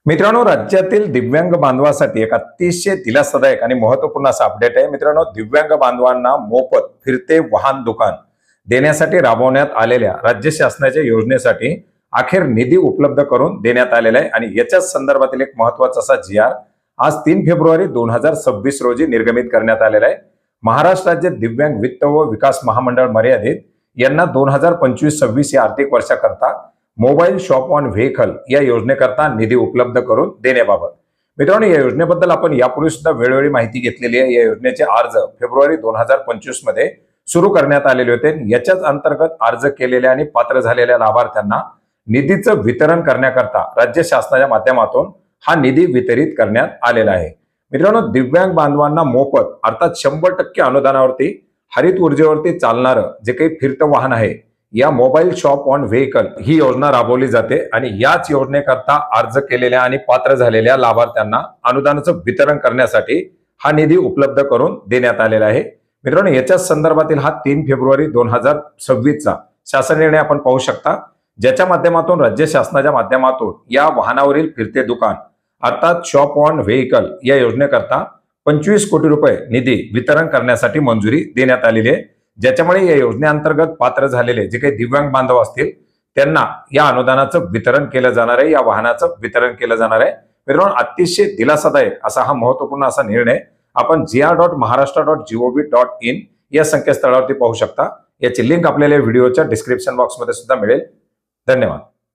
मित्रांनो, राज्यातील दिव्यांग बांधवांसाठी एक अतिशय दिलासादायक आणि महत्त्वपूर्ण असा अपडेट आहे। मित्रांनो, दिव्यांग बांधवांना मोफत फिरते वाहन दुकान देण्यासाठी राबवण्यात आलेल्या राज्य शासनाच्या योजनेसाठी अखेर निधी उपलब्ध करून देण्यात आलेला आहे आणि याच्याच संदर्भातील एक महत्त्वाचा असा जी.आर. आज 3 फेब्रुवारी 2026 रोजी निर्गमित करण्यात आलेला आहे। महाराष्ट्र राज्य दिव्यांग वित्त व विकास महामंडळ मर्यादित यांना 2025-26 या आर्थिक वर्षाकरता मोबाईल शॉप ऑन व्हेकल या योजनेकरता निधी उपलब्ध करून देण्याबाबत मित्रांनो, या योजनेबद्दल आपण यापूर्वी सुद्धा वेळोवेळी माहिती घेतलेली आहे। या योजनेचे अर्ज फेब्रुवारी 2025 मध्ये सुरू करण्यात आलेले होते। याच्याच अंतर्गत अर्ज केलेल्या आणि पात्र झालेल्या लाभार्थ्यांना निधीचं वितरण करण्याकरता राज्य शासनाच्या माध्यमातून हा निधी वितरित करण्यात आलेला आहे। मित्रांनो, दिव्यांग बांधवांना मोफत अर्थात 100% अनुदानावरती हरित ऊर्जेवरती चालणारं जे काही फिरतं वाहन आहे या मोबाईल शॉप ऑन व्हेकल ही योजना राबवली जाते आणि याच योजनेकरता अर्ज केलेल्या आणि पात्र झालेल्या लाभार्थ्यांना अनुदानाचं वितरण करण्यासाठी हा निधी उपलब्ध करून देण्यात आलेला आहे। मित्रांनो, याच्या संदर्भातील हा 3 फेब्रुवारी 2026 चा शासन निर्णय आपण पाहू शकता, ज्याच्या माध्यमातून राज्य शासनाच्या माध्यमातून या वाहनावरील फिरते दुकान अर्थात शॉप ऑन व्हेकल या योजनेकरता 25 कोटी रुपये निधी वितरण करण्यासाठी मंजुरी देण्यात आलेली आहे। ज्याच्यामुळे या योजनेअंतर्गत पात्र झालेले जे काही दिव्यांग बांधव असतील त्यांना या अनुदानाचं वितरण केलं जाणार आहे, या वाहनाचं वितरण केलं जाणार आहे। मित्रांनो, अतिशय दिलासादायक असा हा महत्त्वपूर्ण असा निर्णय आपण gr.maharashtra.gov.in या संकेतस्थळावरती पाहू शकता। याची लिंक आपल्याला व्हिडिओच्या डिस्क्रिप्शन बॉक्समध्ये सुद्धा मिळेल। धन्यवाद।